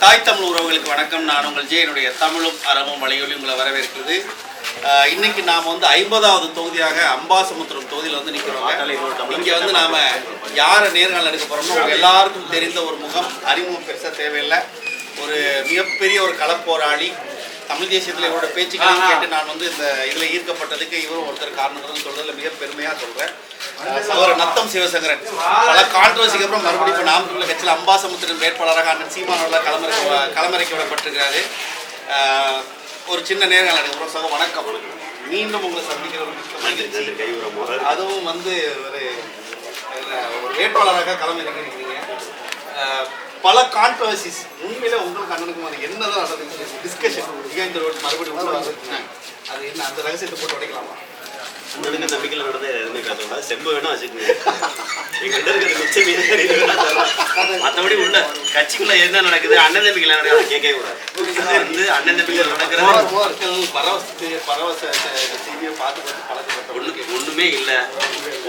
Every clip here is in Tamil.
தாய் தமிழ் உறவுகளுக்கு வணக்கம். நான் உங்கள் என்னுடைய தமிழும் அறமும் வழியொலி உங்களை வரவேற்கிறது. இன்னைக்கு நாம் வந்து 50வது தொகுதியாக அம்பாசமுத்திரம் தொகுதியில் வந்து நிற்கிறோம். இங்கே வந்து நாம் யாரை நேர்காணல் எடுக்க போகிறோமோ அவங்க எல்லாருக்கும் தெரிந்த ஒரு முகம், அறிமுகம் பெருசாக தேவையில்லை. ஒரு மிகப்பெரிய ஒரு களப்போராளி, தமிழ் தேசியத்தில் இவரோட பேச்சுக்களையும் கேட்டு நான் வந்து இந்த இதில் ஈர்க்கப்பட்டதுக்கு இவரும் ஒருத்தர் காரணம் சொல்கிறதுல மிக பெருமையாக சொல்கிறேன். அவர் நத்தம் சிவசங்கரன் பல கான்ட்ரவர்சிக்கு அப்புறம் மறுபடியும் இப்போ நாம் தமிழர் கட்சியில் அம்பாசமுத்திரம் வேட்பாளராக அண்ணன் சீமானோட களமிறக்கி விடப்பட்டிருக்கிறாரு. ஒரு சின்ன நேர்காணல் எடுக்கிறோம். சார் வணக்கம். மீண்டும் உங்களை சந்திக்கிற ஒரு மகிழ்ச்சி. அதுவும் வந்து ஒரு வேட்பாளராக களமிறக்கிறீங்க. பல கான்ட்ரவர்சிஸ் உண்மையிலே உங்களுக்கு அண்ணனுக்கும் அது என்னதான் நடந்தது டிஸ்கஷன் மறுபடியும் அது என்ன, அந்த ரகசியத்தை போட்டு உடைக்கலாமா? அண்ணனுக்கு நம்பிக்கையில் நடந்த எதுவுமே பேசக்கூடாது. செம்பு வேணும் வச்சுக்கோங்க. எங்கிட்ட இருக்கிற மிச்சம் மீன் மற்றபடி உள்ள கட்சிக்குள்ள என்ன நடக்குது, அண்ணன் தம்பிகள் நடக்குது கேட்கவே கூடாது. வந்து அண்ணன் தம்பிகள் நடக்கிறது ஒண்ணுமே இல்லை.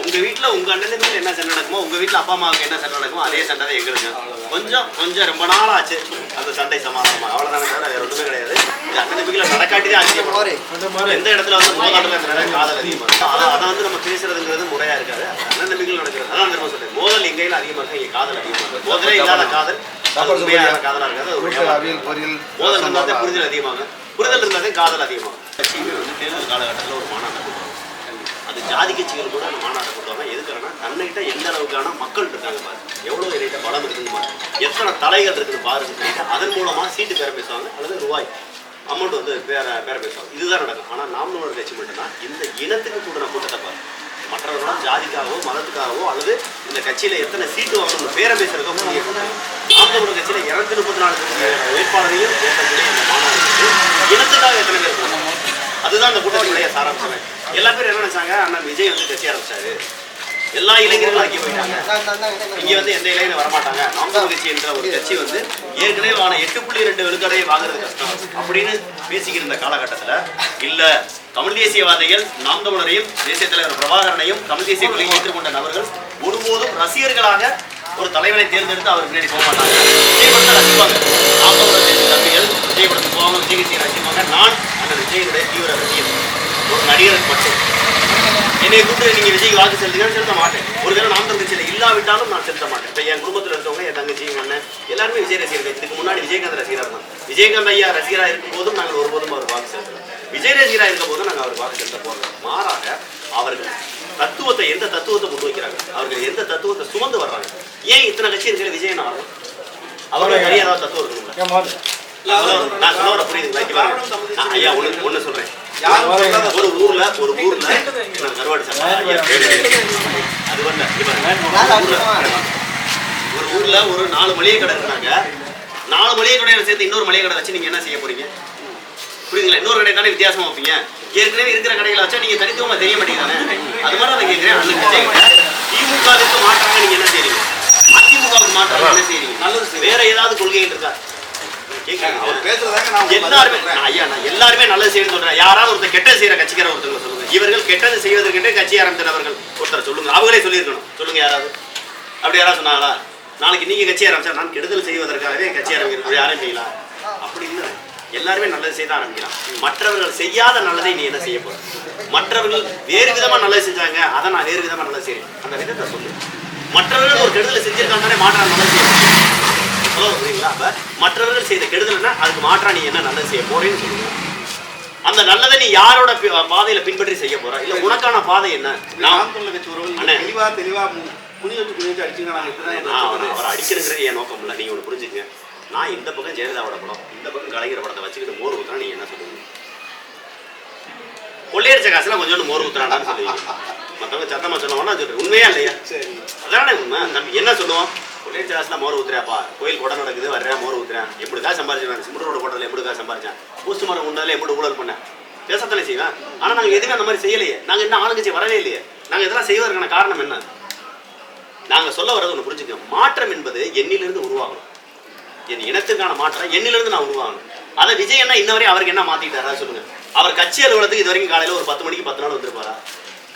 உங்க வீட்டுல உங்க அண்ணன் தம்பிகள் என்ன சண்டை நடக்குமோ, உங்க வீட்டுல அப்பா அம்மாவுக்கு என்ன சண்டை நடக்குமோ அதே சண்டை தான் எங்களுக்கு. கொஞ்சம் ரொம்ப நாள் ஆச்சு அந்த சண்டை சமாதானமா, அவ்வளவுதானே தவிர வேற ஒண்ணுமே கிடையாது. அண்ணன் தம்பிகளை நடக்காட்டிதான் அதிகப்படுவாரு. எந்த இடத்துல வந்து மோதாட்டத்துல காதல் அதிகமா அதை வந்து நம்ம பேசுறதுங்கிறது முறையா இருக்காது. அண்ணன் தம்பிகள் நடக்கிறது அதான் நம்ம சொல்றேன். மோதல் எங்கையில் அதிகமா இருக்கு, இங்க காதல் அதிகமா இருக்கு. மோதலே இல்லாத காதல் காதலா இருக்காது. மோதல் இருந்தாலே புரிதல் அதிகமாக, புரிதல் இருந்தாலே காதல் அதிகமாகும். கட்சியுமே வந்து தேர்தல் காலகட்டத்தில் ஒரு மாநாட்டம் கொடுப்பாங்க. அது ஜாதி கட்சிகள் கூட அந்த மாநாட்டம் கொடுத்தாங்க. எதுக்குன்னா தன்னிட்ட எந்த அளவுக்கான மக்கள் இருக்காங்க பாரு, எவ்வளவு என்கிட்ட பலம் இருக்குன்னு பாரு, எத்தனை தலைகள் இருக்குன்னு பாருன்னு அதன் மூலமா சீட்டு பேர பேசுவாங்க அல்லது ரூபாய் அமௌண்ட் வந்து பேர பேசுவாங்க. இதுதான் நடக்கும். ஆனால் நாம் தமிழர் கட்சி மட்டும்தான் இந்த இனத்துக்கு கூடின கூட்டத்தை பாரு, மற்றவர்களாம் ஜாதிக்காகவோ மதத்துக்காகவோ அல்லது இந்த கட்சியில எத்தனை சீட்டு வாங்கணும் பேர பேசுறதோ முடியும். நாம் தமிழர் கட்சியில 234 வேட்பாளரையும் ஏற்கக்கூடிய இந்த மாநாடு இனத்துக்காக எத்தனை பேர் போகணும், அதுதான் இந்த கூட்டத்தினுடைய சாராம்சமே. எல்லா பேரும் என்ன நினைச்சாங்க, அண்ணன் விஜய் வந்து கட்சி ஆரம்பிச்சாரு, எல்லா இளைஞர்களும் ஆக்கி போயிட்டாங்க, இங்க வந்து எந்த இளைஞரும் வரமாட்டாங்க, நாம் தமிழர் கட்சி என்ற ஒரு கட்சி வந்து ஏற்கனவே 8.2 விழுக்காடையை வாங்குறது கஷ்டம் அப்படின்னு பேசிக்கிற இந்த காலகட்டத்துல இல்ல, தமிழ் தேசியவாதிகள் நாம் தமிழரையும் தேசிய தலைவர் பிரபாகரனையும் தமிழ் தேசிய கொள்கையை ஏற்றுக்கொண்ட நபர்கள் ஒருபோதும் ரசிகர்களாக ஒரு தலைவனை தேர்ந்தெடுத்து அவர் பின்னாடி போக மாட்டாங்க. விஜய் படத்தை ரசிப்பாங்க. நாம் தமிழர் தேசிய தம்பிகள் விஜய் படத்துக்கு போவாங்க, விஜய் கட்சியை ரசிப்பாங்க. நான் அந்த விஜயனுடைய தீவிர ரசிகர், ஒரு நடிகருக்கு மட்டும். என்னை கூப்பிட்டு நீங்க விஜய்க்கு வாக்கு செலுத்துங்கன்னு செலுத்த மாட்டேன். ஒரு தடவை நாம் தமிழ் கட்சியில இல்லாவிட்டாலும் நான் செலுத்த மாட்டேன். இப்போ என் குடும்பத்தில் இருக்கவங்க, என் தங்கச்சி, அண்ணன் எல்லாருமே விஜய் ரசிகர்கள். இதுக்கு முன்னாடி விஜயகாந்த் ரசிகராக இருந்தாங்க. விஜயகாந்த் ஐயா ரசிகராக இருக்கும் போதும் நாங்கள் ஒருபோதும் அவர் வாக்கு செலுத்தலாம். விஜய் ரசிகராக இருக்கும் போதும் நாங்கள் அவர் வாக்கு செலுத்த போகிறோம். மாறாக அவர்கள் தத்துவத்தை எந்த தத்துவத்தை முன் வைக்கிறாங்க, அவர்கள் எந்த தத்துவத்தை சுமந்து வர்றாங்க. ஏன் இத்தனை கட்சி இருக்கிற விஜய் நான் அவரோட நிறைய ஏதாவது தத்துவம் இருக்கணும்ல. நான் சொல்ல புரியுதுங்களா? ஐயா ஒண்ணு சொல்றேன். ஒரு ஊர்ல கருவாடு அது ஒரு ஊர்ல ஒரு 4 மளிகை கடை இருந்தாங்க. 4 மளிகை கடையில சேர்த்து இன்னொரு மளிகை கடை வச்சு நீங்க என்ன செய்ய போறீங்க? புரியுதுங்களா? இன்னொரு கடை தானே வித்தியாசமா வைப்பீங்க. ஏற்கனவே இருக்கிற கடைகளை வச்சா நீங்க தனித்துவமா தெரிய மாட்டீங்கதானே. அது மாதிரி நான் கேட்கிறேன். திமுகவுக்கு மாற்றாங்க நீங்க என்ன செய்றீங்க? அதிமுகவுக்கு மாற்றாங்க என்ன செய்றீங்க? நல்லது வேற ஏதாவது கொள்கைகள் இருக்கா? எல்லாருமே நல்லது செய்யணும் சொல்றேன். யாராவது ஒருத்தர் கெட்டது செய்யற கட்சிக்கிற ஒருத்தர் சொல்லுங்க. இவர்கள் கெட்டது செய்வதற்கென்றே கட்சி ஆரம்பித்தவர்கள் ஒருத்தர் சொல்லுங்க. அவங்களே சொல்லியிருக்கணும். சொல்லுங்க யாராவது. அப்படி யாராவது சொன்னாங்களா? நாளைக்கு நீங்க கட்சி ஆரம்பிச்சா நான் கெடுதல் செய்வதற்காகவே கட்சி ஆரம்பிக்கிறேன் யாரும் செய்யலாம். அப்படி இல்லை. எல்லாருமே நல்லது செய்ய ஆரம்பிக்கலாம். மற்றவர்கள் செய்யாத நல்லதை நீ என்ன செய்ய போற? மற்றவர்கள் வேறு விதமா நல்லது செஞ்சாங்க, அதை நான் வேறு விதமா நல்லது செய்யறேன். அந்த விதத்தை சொல்லு. மற்றவர்கள் ஒரு கெடுதலை செஞ்சிருக்காங்க மாற்ற நல்லது செய்ய புரியுங்களா? அப்ப மற்றவர்கள் செய்த கெடுதல்னா அதுக்கு மாற்றா நீ என்ன நல்லது செய்ய போறேன்னு சொல்லுங்க. அந்த நல்லதை நீ யாரோட பாதையில பின்பற்றி செய்ய போற? இல்ல உனக்கான பாதை என்ன? அடிக்கிறதுங்கிறது என் நோக்கம் இல்லை. நீங்க ஒண்ணு புரிஞ்சுக்கங்க. நான் இந்த பக்கம் ஜெயலலிதாவோட படம், இந்த பக்கம் கலைஞர் படத்தை வச்சுக்கிட்டு மோர் ஊத்துறா நீங்க என்ன சொல்லுவீங்க? கொள்ளையடிச்ச காசுல கொஞ்சோண்டு மோர் ஊத்துறான்னு சொல்லுவீங்க. மற்றவங்க சத்தமா சொல்லுவாங்கன்னா சொல்றேன். உண்மையா இல்லையா? அதானே உண்மை. நம்ம என்ன சொல்லுவோம்? கொள்ளையடிச்ச காசுல மோர் ஊத்துறாப்பா, கோயில் கொடை நடக்குது வர்றேன் மோர் ஊத்துறேன், எப்படிக்கா சம்பாதிச்சேன், சிமெண்டோட போட்டதில் எப்படிக்கா சம்பாதிச்சேன், பூஸ்ட் மரம் உண்டால எப்படி ஊழல் பண்ணேன், பேசத்தானே செய்வேன். ஆனா நாங்க எதுவுமே அந்த மாதிரி செய்யலையே. நாங்க என்ன ஆளுங்கட்சி வரவே இல்லையே. நாங்க இதெல்லாம் செய்வதற்கான காரணம் என்ன? நாங்க சொல்ல வர்றது ஒன்று புரிஞ்சுக்க. மாற்றம் என்பது எண்ணிலிருந்து உருவாகணும். என் இனத்திற்கான மாற்றம் எண்ணிலிருந்து நான் உருவாகணும். அதை விஜய் என்ன இன்ன வரையும் அவருக்கு என்ன மாத்திட்டாரா சொல்லுங்க. அவர் கட்சி அலுவலகத்துக்கு இது வரைக்கும் காலையில ஒரு 10 மணிக்கு 10 நாள் வந்திருப்பாரா?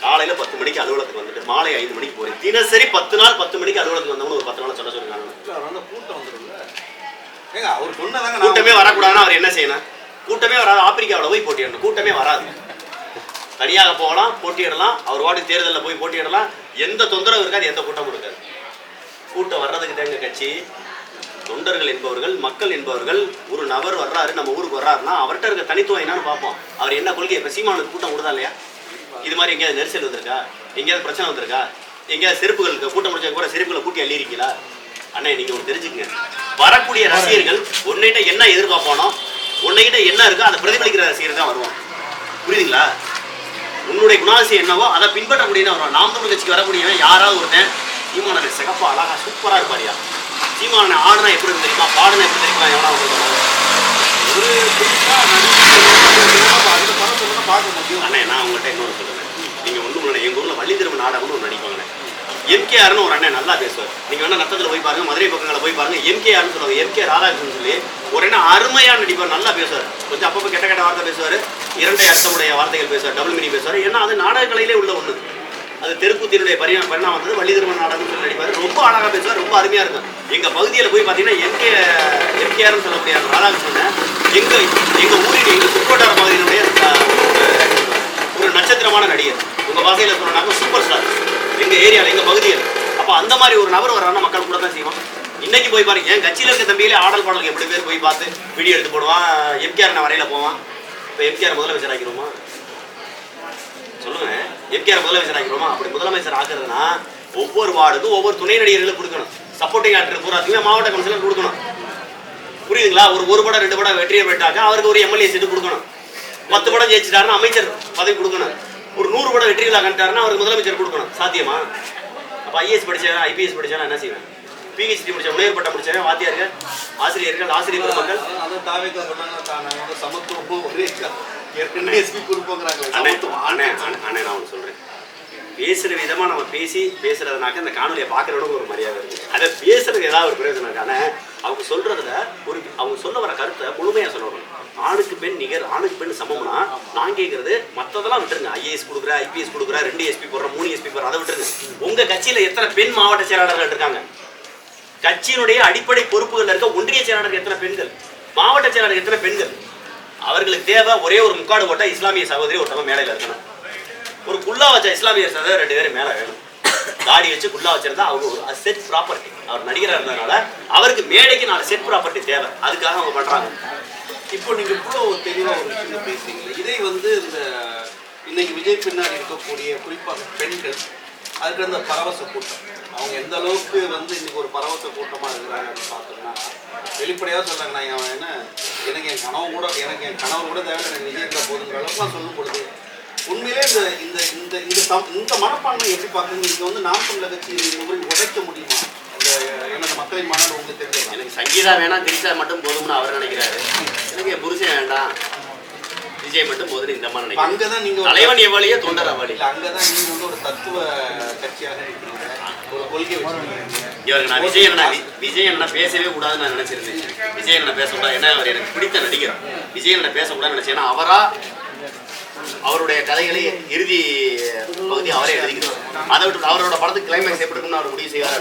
காலையில 10 மணிக்கு அலுவலகத்துக்கு வந்துட்டு மாலை 5 மணிக்கு போறேன். தினசரி 10 நாள் 10 மணிக்கு அலுவலகத்துக்கு வந்தவங்க ஒரு 10 நாள் சொல்ல சொல்லுங்க. கூட்டம் வந்துடும். அவர் சொன்னதாங்க கூட்டமே வரக்கூடாதுன்னா அவர் என்ன செய்யணும்? கூட்டமே வராது. ஆப்பிரிக்காவில் போய் போட்டியிடணும். கூட்டமே வராது. தனியாக போகலாம், போட்டியிடலாம். அவர் வார்டு தேர்தலில் போய் போட்டியிடலாம். எந்த தொந்தரவு இருக்காது, எந்த கூட்டமும் இருக்காது. கூட்டம் வர்றதுக்கு தாங்க கட்சி. தொண்டர்கள் என்பவர்கள், மக்கள் என்பவர்கள், ஒரு நபர் வர்றாரு, நம்ம ஊருக்கு வர்றாருன்னா அவர்கிட்ட இருக்க தனித்துவம் என்னன்னு பார்ப்போம். அவர் என்ன கொள்கை? இப்போ சீமானுக்கு கூட்டம் கொடுதா இல்லையா? இது மாதிரி எங்கேயாவது நெரிசல் வந்திருக்கா? எங்கேயாவது பிரச்சனை வந்திருக்கா? எங்கேயாவது செருப்புகளுக்கு கூட்டம் முடிச்ச கூட செருப்புகளை கூட்டி அள்ளிருக்கீங்களா? அண்ணே, நீங்க ஒன்று தெரிஞ்சுக்கங்க. வரக்கூடிய ரசிகர்கள் உன்னிட்ட என்ன எதிர்பார்ப்பானோ, உன்னைகிட்ட என்ன இருக்கோ அதை பிரதிபலிக்கிற ரசிகர் தான் வருவான். புரியுதுங்களா? உன்னுடைய குணாதிசயம் என்னவோ அதை பின்பற்றக்கூடியன்னு வருவான். நாம் தமிழ் கட்சிக்கு வரக்கூடியவன் யாராவது ஒருத்தன் சீமானனை சிகப்பா அழகா சூப்பரா இருப்பாரியா, சீமானனை ஆடுனா எப்படி இருக்கு தெரியுமா, பாடுனா எப்படி தெரியுமா, எவனா பார்க்க முடியும். அண்ணே, நான் உங்கள்கிட்ட இன்னொரு சொல்லுவேன். நீங்க ஒன்றும் இல்லை, எங்க ஊர்ல வள்ளி திரும்ப நாடகம்னு ஒன்று நடிப்பாங்கண்ணே. எம்கேஆர்னு ஒரு அண்ணன் நல்லா பேசுவார். நீங்க வேணா நத்தத்தில் போய் பாருங்க, மதுரை பக்கங்களை போய் பாருங்க. எம்கேஆர்னு சொல்லுவாங்க. எம்கே ராதாகிருஷ்ணன் சொல்லி ஒரு என்ன அருமையா நடிப்பார், நல்லா பேசுவார். கொஞ்சம் அப்பப்போ கெட்ட கெட்ட வார்த்தை பேசுவார், இரண்டை அர்த்தமுடைய வார்த்தைகள் பேசுவார், டபுள் மீனிங் பேசுவார். ஏன்னா அது நாடக கலையிலே உள்ள ஒன்று. அது தெருக்கூத்தினுடைய பரிணாமம் வந்தது. வள்ளி திருமண நாடகம் சொல்லி நடிப்பார். ரொம்ப அழகா பேசுவார், ரொம்ப அருமையா இருக்கும். எங்க பகுதியில் போய் பார்த்தீங்கன்னா எம்கேஆர்னு சொல்லக்கூடிய ராதாகிருஷ்ணன் எங்க ஊரின் எங்க சுற்றுவட்டார பகுதியினுடைய ஒரு நட்சத்திரமான நடிகர். உங்க வகையில சொன்னாங்க சூப்பர் ஸ்டார் எங்க ஏரியாவில், எங்க பகுதியில். அப்போ அந்த மாதிரி ஒரு நபர் வர்றாருன்னா மக்கள் கூட தான் செய்வான். இன்னைக்கு போய் பாருங்க, என் கட்சியில் இருக்க தம்பியிலே ஆடல் பாடலுக்கு எப்படி பேர் போய் பார்த்து வீடியோ எடுத்து போடுவான். எம்கேஆர் நான் வரையில போவான். இப்போ எம்கேஆர் முதலமைச்சர் ஆக்கிடுவோமா? சொல்லுங்க, எம்கேஆர் முதலமைச்சர் ஆக்கிடுவோமா? அப்படி முதலமைச்சர் ஆக்குறதுன்னா ஒவ்வொரு வார்டுக்கும் ஒவ்வொரு துணை நடிகர்களும் கொடுக்கணும். சப்போர்ட்டிங் ஆக்டர் பூராத்துக்குமே மாவட்ட கவுன்சிலர் கொடுக்கணும். புரியுதுங்களா? ஒரு படம் 2 படம் வெற்றியை பெற்றாக்க அவருக்கு ஒரு எம்எல்ஏ சீட்டு கொடுக்கணும். 10 படம் ஜெயிச்சிட்டாருன்னா அமைச்சர் பதவி கொடுக்கணும். ஒரு 100 படம் வெற்றி விழா கண்டாருன்னா அவருக்கு முதலமைச்சர் கொடுக்கணும். சாத்தியமா? அப்போ ஐஏஎஸ் படிச்சவன், ஐபிஎஸ் படிச்சவன் என்ன செய்வேன்? பிஹெச்டி முடிச்ச உயர் பட்டம் முடிச்சவன், வாத்தியார்கள், ஆசிரியர்கள், ஆசிரியர் பெருமக்கள் சமத்துவம் ஒரே எஸ்பி கொடுப்போங்கிறாங்க. அண்ணே, நான் ஒன்று சொல்றேன். பேசுற விதமா நம்ம பேசுறதுனாக்க அந்த காணொலியை பார்க்கறவனுக்கு ஒரு மரியாதை இருக்கு. அதை பேசுறது ஏதாவது ஒரு பிரயோஜனம் இருக்கு. ஆனால் அவங்க சொல்றதுல அவங்க சொல்ல வர கருத்தை முழுமையா சொல்லணும். ஆணுக்கு பெண் நிகர், ஆணுக்கு பெண் சமம்னா நான் கேட்கறது மற்றதெல்லாம் விட்டுருங்க. ஐஏஎஸ் கொடுக்குற, ஐபிஎஸ் கொடுக்குற, 2 எஸ்பி போடுற, 3 எஸ்பி போடுற, அதை விட்டுருங்க. உங்க கட்சியில எத்தனை பெண் மாவட்ட செயலாளர்கள் இருக்காங்க? கட்சியினுடைய அடிப்படை பொறுப்புகள் இருக்க ஒன்றிய செயலாளர்கள் எத்தனை பெண்கள்? மாவட்ட செயலாளர்கள் எத்தனை பெண்கள்? அவர்களுக்கு தேவை ஒரே ஒரு முக்காடு போட்டா இஸ்லாமிய சகோதரி ஒருத்தவங்க மேடையில் இருக்கணும். ஒரு குல்லா வச்ச இஸ்லாமிய சகோதரர் 2 பேரும் மேலே வேணும். தாடி வச்சு குல்லா வச்சிருந்தா அவங்க ஒரு செட் ப்ராப்பர்ட்டி. அவர் நடிகராக இருந்ததுனால அவருக்கு மேடைக்கு 4 செட் ப்ராப்பர்ட்டி தேவை. அதுக்காக அவங்க பண்றாங்க. இப்போ நீங்க கூட ஒரு தெளிவாக ஒரு விஷயம் பேசுறீங்க. இதை இந்த இன்னைக்கு விஜய் பின்னாடி இருக்கக்கூடிய குறிப்பாக பெண்கள் அதுக்கு அந்த பரவச கூட்டம், அவங்க எந்த அளவுக்கு இன்னைக்கு ஒரு பரவச கூட்டமாக இருக்கிறாங்கன்னு பார்த்தோம்னா வெளிப்படையாக சொல்கிறாங்க. நான் அவன் என்ன எனக்கு என் கணவர் கூட தேவை, எனக்கு விஜயத்தை போதுங்கிற அளவுக்கு நான் சொல்லும் பொழுது உண்மையிலே இந்த இந்த இந்த இந்த மனப்பான்மை எப்படி பார்க்குறீங்க? நீங்கள் நாம் தமிழர் கட்சி உடைக்க முடியுமா? அந்த மக்களின் மனம் உங்களுக்கு தெரிஞ்சது. எனக்கு சங்கீதா வேணாம், திரிசா மட்டும் போதும்னு அவர் நினைக்கிறாரு. எனக்கு என் புருஷன் வேண்டாம், விஜய் மட்டும் போதுன்னு இந்த மாதிரி நினைக்கிறேன். அங்கதான் நீங்க தலைவன் எவ்வளியோ தொண்டர் அவளி. அங்கதான் நீங்க ஒரு தத்துவ கட்சியாக இருக்கிறீங்க, ஒரு கொள்கை வச்சிருக்கீங்க. இவருக்கு நான் விஜய் என்ன பேசவே கூடாதுன்னு நான் நினைச்சிருந்தேன். விஜய் என்ன பேசக்கூடாது, ஏன்னா அவர் எனக்கு பிடித்த நடிகர். விஜய் என்ன பேசக்கூடாதுன்னு நினைச்சேன். ஏன்னா அவரா அவருடைய கதைகளை இறுதி பகுதி அவரே எழுதிக்கிறார். அதை விட்டு அவரோட படத்துக்கு கிளைமேக்ஸ் எப்படி இருக்குன்னு அவர் முடிவு செய்வார்.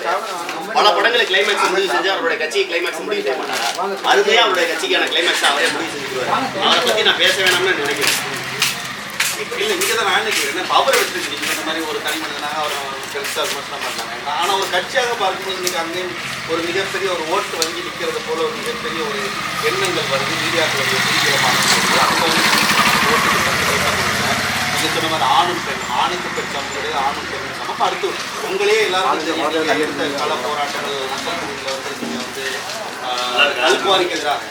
பல படங்களை கிளைமேக்ஸ் முடிவு செஞ்சு அவருடைய கட்சியை கிளைமேக்ஸ் முடிவு செய்ய மாட்டாரா? அதுவே அவருடைய கட்சிக்கான கிளைமேக்ஸ் அவரே முடிவு செஞ்சுக்குவார். அவரை பற்றி நான் பேச வேணாம்னு நினைக்கிறேன். இல்லை, இங்கே தான் நான் நினைக்கிறேன். அவரை வச்சுருக்கீங்க இந்த மாதிரி ஒரு தனி மனிதனாக அவர் பெருசாக விமர்சனம் பண்ணாங்க. ஆனால் ஒரு கட்சியாக பார்க்கும்போது இன்னைக்கு அங்கேயும் ஒரு மிகப்பெரிய ஒரு ஓட்டு வங்கி நிற்கிறது போல ஒரு மிகப்பெரிய ஒரு எண்ணங்கள் வருது. மீடியாக்களுடைய செய்திகளை பார்க்கும்போது அந்த ஓட்டுக்கு நீங்கள் சொன்ன மாதிரி ஆணும் பெண், ஆணுக்கு பெண் சமங்களுடைய ஆணும் பெண் சமம். அடுத்து உங்களே எல்லாரும் எடுத்த கள போராட்டங்கள் நஷ்டத்தில் நீங்கள் கல்குவாரிக்கு எதிராக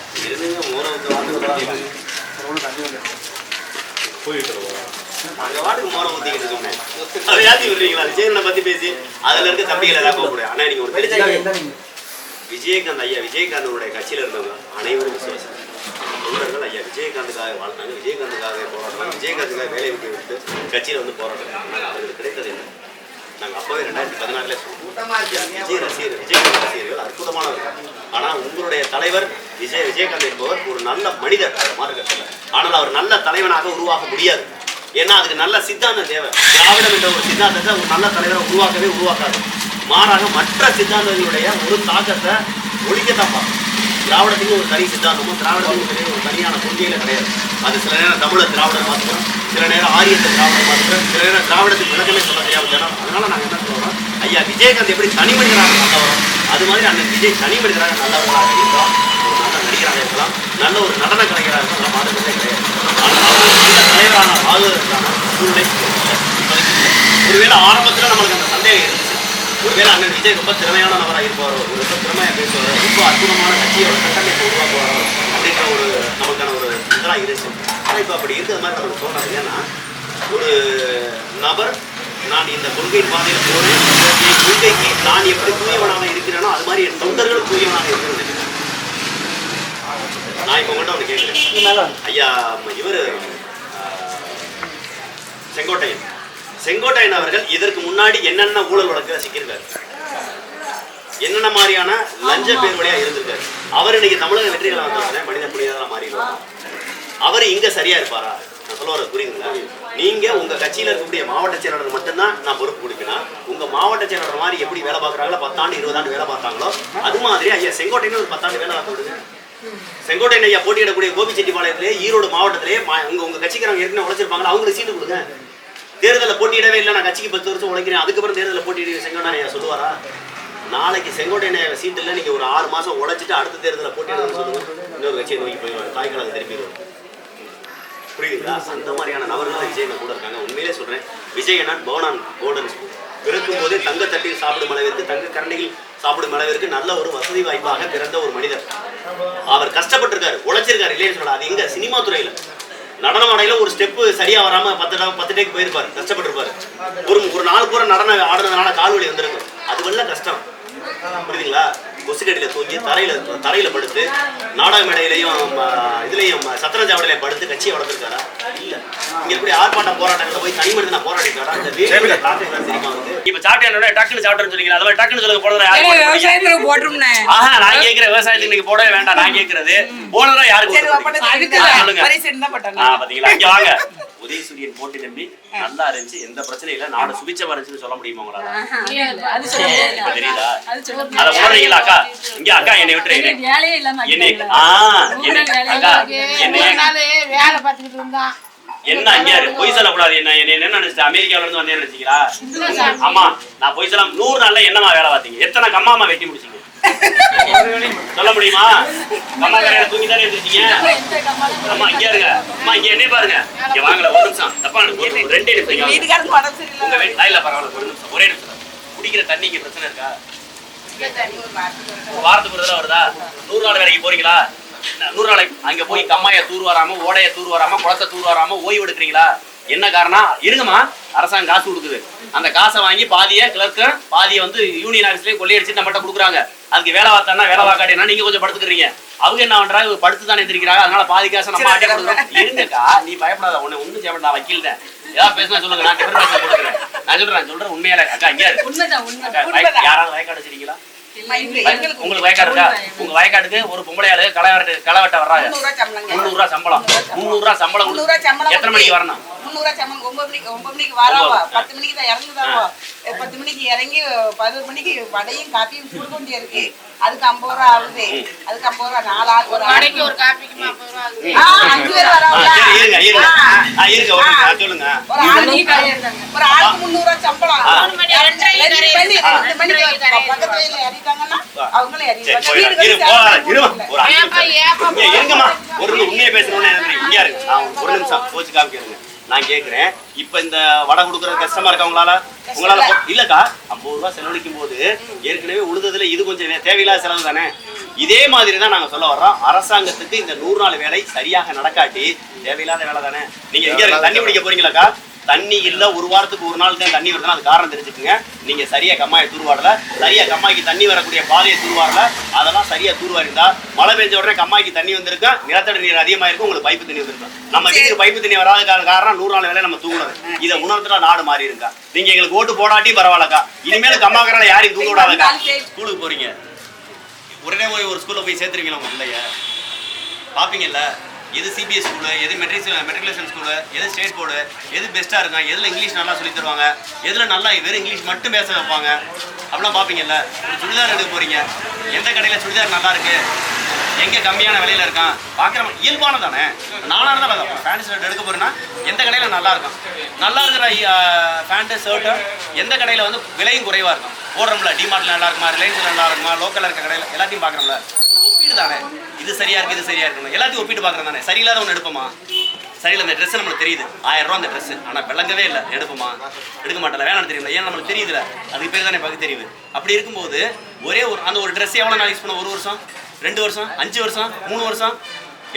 அந்த வாட்டுக்கு மோரம் ஊத்திக்கிட்டு இருக்கோமே, அதை யாத்தி விடுறீங்களா? விஜயனை பத்தி பேசி அதுல இருக்க தம்பிகள் எல்லாம் போகக்கூடாது. ஆனா நீங்க ஒரு விஜயகாந்த் ஐயா, விஜயகாந்தனுடைய கட்சியில இருந்தவங்க அனைவரும் விசுவாசம் தொண்டர்கள். ஐயா விஜயகாந்துக்காக வாழ்ந்தாங்க, விஜயகாந்துக்காக போராட்டம், விஜயகாந்துக்காக வேலையை விட்டு கட்சியில போராட்டம். அவர்களுக்கு கிடைத்தது என்ன? நாங்கள் அப்பவே 2014 விஜய் ரசிகர்கள், விஜயகாந்த் ரசிகர்கள் அற்புதமானவர்கள். ஆனால் உங்களுடைய தலைவர் விஜயகாந்த் என்பவர் ஒரு நல்ல மனிதர், மாறுகட்டல. ஆனால் அவர் நல்ல தலைவனாக உருவாக முடியாது. ஏன்னா அதுக்கு நல்ல சித்தாந்தம் தேவை. திராவிடம் என்ற ஒரு சித்தாந்தத்தை ஒரு நல்ல தலைவரை உருவாக்காது. மாறாக மற்ற சித்தாந்தங்களுடைய ஒரு தாக்கத்தை ஒழிக்கத்தான் பார்க்கும். திராவிடத்துக்கு ஒரு தனி சித்தாந்தமும் திராவிடத்துக்கு ஒரு தனியான கொள்கையில கிடையாது. அது சில நேரம் தமிழை திராவிடம் பார்த்துக்கிறோம், சில நேரம் ஆரியத்தை திராவிடம் பார்த்துக்கிறோம், சில நேரம் திராவிடத்துக்கு விளக்கமே சொல்ல தெரியாம ஜனம். அதனால நாங்கள் என்ன சொல்றோம், ஐயா விஜயகாந்த் எப்படி தனி மனிதராக நல்லவரும், அது மாதிரி அண்ணன் விஜய் தனி மனிதராக நல்லவர்களாக இருக்கலாம், ஒரு நல்ல நடிகராக இருக்கலாம், நல்ல ஒரு நடன கலைஞராக இருக்கலாம், மாற்றமே கிடையாது. ஆனால் அவர் நல்ல தலைவரான ஆளுநருக்கான சூழ்நிலை ஒருவேளை ஆரம்பத்தில் நம்மளுக்கு அந்த சந்தேகம் இருந்துச்சு. ஒருவேளை அண்ணன் விஜய் ரொம்ப திறமையான நபராக இருப்பாரோ, ஒரு ரொம்ப திறமையாக பேசுவார், ரொம்ப அற்புதமான கட்சியோட கட்டமைப்பை உருவாக்குவாரோ அப்படின்ற ஒரு நமக்கான ஒரு இதெல்லாம் இருந்துச்சு. ஆனால் இப்போ அப்படி இருக்கிறது மாதிரி நமக்கு தோணாது. ஏன்னா ஒரு நபர் நான் இந்த கொள்கை பாதையில் போகிறேன், என் கொள்கைக்கு நான் எப்படி தூயவனாக இருக்கிறேனோ அது மாதிரி என் தொண்டர்களும் தூயவனாக இருக்கிறது. நான் இப்போ மட்டும் அவனை கேட்குறேன், ஐயா இவர் செங்கோட்டையன் அவர்கள் இதற்கு முன்னாடி என்னென்ன ஊழல் வழக்கு சிக்கியிருக்காரு, என்னென்ன மாதிரியான லஞ்ச பேர் வழியா இருந்திருக்காரு. அவர் இன்னைக்கு தமிழக வெற்றிகளை வந்தோடனே மனித புனிதராக மாறிடுவார். அவர் இங்க சரியா இருப்பாரா? நான் சொல்ல வர புரியுதுங்களா? நீங்க உங்க கட்சியில இருக்கக்கூடிய மாவட்ட செயலாளர் மட்டும்தான் நான் பொறுப்பு கொடுக்கணும். உங்க மாவட்ட செயலாளர் மாதிரி எப்படி வேலை பார்க்குறாங்களோ, 10 ஆண்டு 20 ஆண்டு வேலை பார்த்தாங்களோ அது மாதிரி ஐயா செங்கோட்டையன் ஒரு 10 ஆண்டு வேலை பார்த்து விடுங்க. செங்கோட்டையன் ஐயா போட்டியிடக்கூடிய கோபிச்செட்டிப்பாளையத்திலே ஈரோடு மாவட்டத்திலே உங்க கட்சிக்காரங்க ஏற்கனவே உழைச்சிருப்பாங்களா, அவங்களுக்கு சீட்டு கொடுங்க. தேர்தலில் போட்டியிடவே இல்லை, நான் கட்சிக்கு 10 வருஷம் உழைக்கிறேன், அதுக்கப்புறம் தேர்தலில் போட்டியிட செங்கோட்டையன் சொல்லுவாரா? நாளைக்கு செங்கோட்டையன் சீட்டு இல்லை, நீங்கள் ஒரு 6 மாதம் உழைச்சிட்டு அடுத்த தேர்தலில் போட்டியிடணும்னு சொல்லுவோம், இன்னொரு கட்சியை நோக்கி போயிடுவாங்க, தாய்க்கலாக திருப்பிடுவோம். புரியுதுங்களா? அந்த மாதிரியான நபர்கள் விஜயன் கூட இருக்காங்க. உண்மையிலே சொல்கிறேன், விஜயனான் பவனான் கோல்டன் ஸ்கூல் பிறக்கும் போதே தங்கத்தட்டில் சாப்பிடும் அளவிற்கு, தங்க கரண்டியில் சாப்பிடும் அளவிற்கு நல்ல ஒரு வசதி வாய்ப்பாக பிறந்த ஒரு மனிதர். அவர் கஷ்டப்பட்டிருக்காரு, உழைச்சிருக்காரு, இல்லைன்னு சொல்லலாம். அது எங்க சினிமா துறையில் நடனம் ஆடையில ஒரு ஸ்டெப்பு சரியா வராம 10 டேக்கு போயிருப்பாரு, கஷ்டப்பட்டிருப்பாரு. ஒரு நாள் பூரா நடனம் ஆடுனதுனால கால் வலி வந்திருக்கும். அது வெள்ள கஷ்டம், புரியுதுங்களா? கொசுக்கடியில தூங்கி தரையில படுத்து நாடக மேடையிலையும் இதுலையும் சத்திரஞ்சாவடியிலையும் படுத்து கட்சியை வளர்த்துருக்காரா? இல்ல. இங்க எப்படி ஆர்ப்பாட்டம் போராட்டங்களை போய் தனி மனிதனா போராடிருக்காரா? தெரியுமா? இப்ப சாப்பிட்டா டக்குன்னு சாப்பிட்டேன்னு சொன்னீங்க, அது மாதிரி டக்குன்னு சொல்லுங்க. விவசாயத்துக்கு போட்டுரும்னே. நான் கேட்கிறேன், விவசாயத்துக்கு நீங்க போடவே வேண்டாம். நான் கேட்கறது போனதா யாருக்கு சொல்லுங்க. பாத்தீங்களா? இங்க வாங்க. உதயசூரியன் போட்டி நம்பி நல்லா இருந்துச்சு, எந்த பிரச்சனையும் இல்ல, நாடு சுபிச்சமா இருந்துச்சுன்னு சொல்ல முடியுமா உங்களால? தெரியுதா? அத உணர்றீங்களா அக்கா? இங்க அக்கா என்னை விட்டுரு, என்ன அங்க பொய் சொல்லக்கூடாது. என்ன நினைச்சு அமெரிக்காவில இருந்து வந்தேன்னு நினைச்சீங்களா? ஆமா, நான் பொய் சொல்ல 100 நாள்ல என்னமா வேலை பார்த்தீங்க? எத்தனை கம்மாமா வெட்டி முடிச்சீங்க சொல்ல முடியுமா? கம்மா கரையில தூங்கி தானே இருந்துச்சீங்க. அம்மா இங்க இருங்க, அம்மா இங்க என்ன பாருங்க, இங்க வாங்கல ஒரு நிமிஷம். தப்பா 2 நிமிஷம் உங்க இல்ல பரவாயில்ல, ஒரு நிமிஷம், ஒரே நிமிஷம். குடிக்கிற தண்ணிக்கு பிரச்சனை இருக்கா? வாரத்துக்கு ஒரு தடவை வருதா? 100 நாள் வேலைக்கு போறீங்களா? 100 நாளைக்கு அங்க போய் கம்மாய தூர் வராம, ஓடைய தூர் வராம, குளத்தை தூர் வராம ஓய்வு எடுக்கிறீங்களா? என்ன காரணம்? இருங்கம்மா, அரசாங்கம் காசு கொடுக்குது, அந்த காசை வாங்கி பாதியை கிளர்க்கு, பாதியை வந்து யூனியன் ஆஃபீஸ்லேயே கொள்ளையடிச்சு நம்மகிட்ட கொடுக்குறாங்க. அதுக்கு வேலை பார்த்தானா வேலை பார்க்காட்டினா நீங்க கொஞ்சம் படுத்துக்கிறீங்க. அவங்க என்ன பண்றாங்க, படுத்து தானே எந்திரிக்கிறாங்க. அதனால பாதி காசை நம்ம ஆட்டே கொடுக்குறோம். இருங்கக்கா, நீ பயப்படாத, ஒன்னும் செய்ய நான் வக்கீல் தான், ஏதாவது பேசினா சொல்லுங்க, நான் டிஃபரன்ஸ் கொடுக்குறேன். நான் சொல்றேன் உண்மையில. அக்கா இங்க யாராவது வயக்காடு வச்சிருக்கீங்களா? உங்களுக்கு வயக்காடு இருக்கா? உங்க வயக்காட்டுக்கு ஒரு பொம்பளை ஆளு களை வெட்ட வர்றாங்க, 300 ரூபா சம்பளம். 300 ரூபா சம்பளம் எத்தனை மணிக்கு வரணும்? 9 மணிக்கு வராவா, 10 மணிக்கு தான் இறங்குதாவோ. 10 மணிக்கு இறங்கி 11 மணிக்கு வடையும் காப்பியும் சுடு கொண்டே இருக்கு. அதுக்கு 50 ரூபா ஆகுது. அதுக்கு 50 ரூபா 4 ஆள் ஒரு கடைக்கு ஒரு காப்பிக்கு 50 ரூபா ஆகுது. 5 பேர் வராங்க. இருங்க சொல்லுங்க. ஒரு ஆளுக்கு ஒரு ஆளுக்கு 300 ரூபா சம்பளம். 3 மணி 2 மணிக்கு பக்கத்துல ஏறிட்டாங்கன்னா அவங்களே இருங்கம்மா, ஒரு உண்மையை பேசணும்னு இங்க இருக்கு. நான் ஒரு நிமிஷம் கோச்சு காமிக்கிறேங்க. நான் கேட்கிறேன், இப்ப இந்த வடை கொடுக்கறது கஷ்டமா இருக்கா உங்களால? இல்லக்கா, 50 ரூபா செலவழிக்கும் போது ஏற்கனவே உழுதுல இது கொஞ்சம் தேவையில்லாத செலவு தானே. இதே மாதிரி தான் நாங்க சொல்ல வர்றோம். அரசாங்கத்துக்கு இந்த 100 நாள் வேலை சரியாக நடக்காட்டி தேவையில்லாத வேலை தானே. நீங்க எங்க இருக்கு தண்ணி பிடிக்க போறீங்களாக்கா? தண்ணி இல்ல, ஒரு வாரத்துக்கு ஒரு நாள் தான் தண்ணி வருதுன்னா அது காரணம் தெரிஞ்சுக்குங்க. நீங்க சரியா கம்மாயை தூர்வாடல, சரியா கம்மாய்க்கு தண்ணி வரக்கூடிய பாதையை தூர்வாடல, அதெல்லாம் சரியா தூர்வாரிந்தா மழை பெஞ்ச உடனே கம்மாய்க்கு தண்ணி வந்திருக்கா, நிலத்தடி நீர் அதிகமா இருக்கும், உங்களுக்கு பைப்பு தண்ணி வந்திருக்கும். நம்ம வீட்டுக்கு பைப்பு தண்ணி வராத காரணம் 100 நாள் வேலை நம்ம தூங்குறது. இதை உணர்ந்துட்டா நாடு மாறி இருக்கா. நீங்க எங்களுக்கு ஓட்டு போடாட்டி பரவாயில்லக்கா, இனிமேல் கம்மாக்கரால யாரையும் தூங்க விடாதக்கா. ஸ்கூலுக்கு போறீங்க, உடனே போய் ஒரு ஸ்கூல்ல போய் சேர்த்துருவீங்களா உங்க பிள்ளைய? பாப்பீங்கல்ல, எது சிபிஎஸ் ஸ்கூலு, எது மெட்ரிகுலேஷன் ஸ்கூலு, எது ஸ்டேட் போர்டு, எது பெஸ்ட்டாக இருக்கும், எதில் இங்கிலீஷ் நல்லா சொல்லி தருவாங்க, எதில் நல்லா வெறும் இங்கிலீஷ் மட்டும் பேச வைப்பாங்க, அப்படிலாம் பார்ப்பீங்கல்ல. ஒரு சுடிதார் எடுக்க போகிறீங்க, எந்த கடையில் சுடிதார் நல்லா இருக்குது, எங்கே கம்மியான விலையில் இருக்கான் பார்க்குற இயல்பான தானே. நானாக தான் பார்த்தேன் பேண்ட் ஷர்ட் எடுக்க போகிறேன்னா எந்த கடையில் நல்லா இருக்கும், நல்லா இருக்கிற பேண்ட்டு ஷர்ட்டு எந்த கடையில் வந்து விலையும் குறைவாக இருக்கும். ஓடுறோம்ல டிமார்ட்டில் நல்லா இருக்குமா, ரிலையன்ஸில் நல்லா இருக்குமா, லோக்கலில் இருக்க கடையில் எல்லாத்தையும் பார்க்குறோம்ல. ஒரு ஒப்பீடு தானே, இது சரியாக இருக்குது இது சரியாக இருக்கணும் எல்லாத்தையும் ஒப்பிட்டு பார்க்குறேன் தானே. சரியில்லாத ஒன்று எடுப்போமா, சரியில்லை இந்த ட்ரெஸ்ஸு நம்மளுக்கு தெரியுது 1000 ரூபா அந்த ட்ரெஸ்ஸு, ஆனால் விளங்கவே இல்லை எடுப்போமா, எடுக்க மாட்டல வேணாம் தெரியுங்களா, ஏன் நம்மளுக்கு தெரியுதுல, அதுக்கு பேர் தானே பகுதி தெரியுது. அப்படி இருக்கும்போது ஒரே அந்த ஒரு ட்ரெஸ் எவ்வளோ நாள் யூஸ் பண்ணுவோம், 1 வருஷம் 2 வருஷம் 5 வருஷம் 3 வருஷம்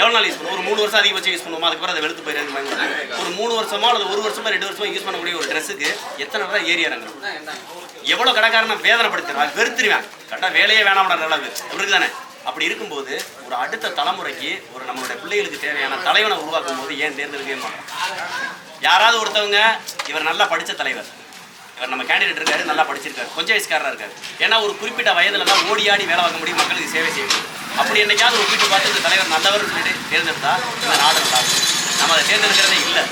எவ்வளோ நாள் யூஸ் பண்ணுவோம், ஒரு 3 வருஷம் அதிகபட்சம் யூஸ் பண்ணுவோமா, அதுக்கப்புறம் அதை வெளுத்து போயிடுறது. ஒரு 3 வருஷமோ அல்லது 1 வருஷமோ 2 வருஷமோ யூஸ் பண்ணக்கூடிய ஒரு ட்ரெஸ்ஸுக்கு எத்தனை ரூபா ஏறி இறங்குறோம். எவ்வளோ கடைக்காரனை வேதனைப்படுத்திடுவான், வெறுத்துருவேன், கரெக்டாக வேலையே வேணாம் அளவு இவருக்கு தானே. அப்படி இருக்கும்போது ஒரு அடுத்த தலைமுறைக்கு ஒரு நம்மளுடைய பிள்ளைகளுக்கு தேவையான தலைவனை உருவாக்கும் போது ஏன் தேர்ந்தெடுக்கவே மாட்டோம். யாராவது ஒருத்தவங்க இவர் நல்லா படித்த தலைவர், இவர் நம்ம கேண்டிடேட் இருக்காரு, நல்லா படிச்சிருக்காரு, கொஞ்சம் வயசுக்காரராக இருக்காரு, ஏன்னா ஒரு குறிப்பிட்ட வயதுலலாம் ஓடி ஆடி வேலை வாங்க முடியும், மக்களுக்கு சேவை செய்யணும். அப்படி என்னைக்காவது ஒப்பிட்டு பார்த்து இந்த தலைவர் நல்லவர் சொல்லிட்டு தேர்ந்தெடுத்தா இந்த நாடு நல்லா இருக்கும். நம்ம அதை தேர்ந்தெடுக்கிறதே இல்லை.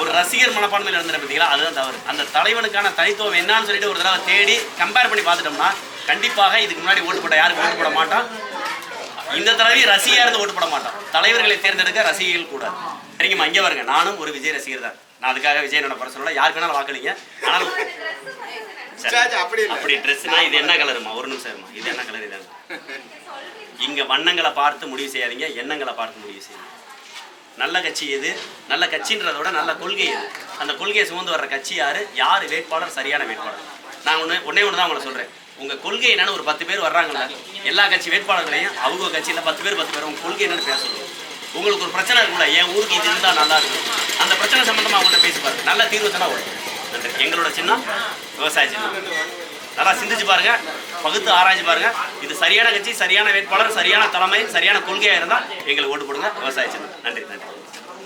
ஒரு ரசிகர் மனப்பான்மையில் இருந்துட்டு பார்த்தீங்களா, அதுதான் தவறு. அந்த தலைவனுக்கான தனித்துவம் என்னன்னு சொல்லிட்டு ஒரு தடவை தேடி கம்பேர் பண்ணி பார்த்துட்டோம்னா கண்டிப்பாக இதுக்கு முன்னாடி ஓட்டு போட்ட யாருக்கு ஓட்டு போட மாட்டான், இந்த தடவை ரசிகையாக இருந்து ஓட்டு போட மாட்டான். தலைவர்களை தேர்ந்தெடுக்க ரசிகைகள் கூட சரிங்கம்மா. இங்கே வருங்க, நானும் ஒரு விஜய் ரசிகர் தான். நான் அதுக்காக விஜய் என்னோட பர்சனலாக யாருக்கு வேணாலும் வாக்களிங்க. ஆனாலும் அப்படி ட்ரெஸ்னா இது என்ன கலருமா, ஒரு நிமிஷம் இருமா, இது என்ன கலர், இது இங்கே வண்ணங்களை பார்த்து முடிவு செய்யாதீங்க, எண்ணங்களை பார்த்து முடிவு செய்யுங்க. நல்ல கட்சி எது, நல்ல கட்சின்றத விட நல்ல கொள்கை எது, அந்த கொள்கையை சுமந்து வர்ற கட்சி யார் வேட்பாளர் சரியான வேட்பாளர். நான் ஒன்றே ஒன்று தான் உங்களை சொல்கிறேன், உங்கள் கொள்கை என்னன்னு ஒரு 10 பேர் வர்றாங்களா, எல்லா கட்சி வேட்பாளர்களையும் அவங்க கட்சியில் 10 பேர் உங்கள் கொள்கை என்னன்னு பேச சொல்லுவோம். உங்களுக்கு ஒரு பிரச்சனை இருக்குல்ல, என் ஊருக்கு இது இருந்தால் நல்லா இருக்கும், அந்த பிரச்சனை சம்மந்தமாக அவங்கள்ட்ட பேசிப்பாரு, நல்ல தீர்வு தானே வரும். நன்றி. எங்களோட சின்னம் விவசாய சின்னம். நல்லா சிந்திச்சு பாருங்க, பகுத்து ஆராய்ச்சி பாருங்க, இது சரியான கட்சி, சரியான வேட்பாளர், சரியான தலைமை, சரியான கொள்கையாக இருந்தால் எங்களுக்கு ஓட்டு போடுங்க. விவசாய சின்னம். நன்றி.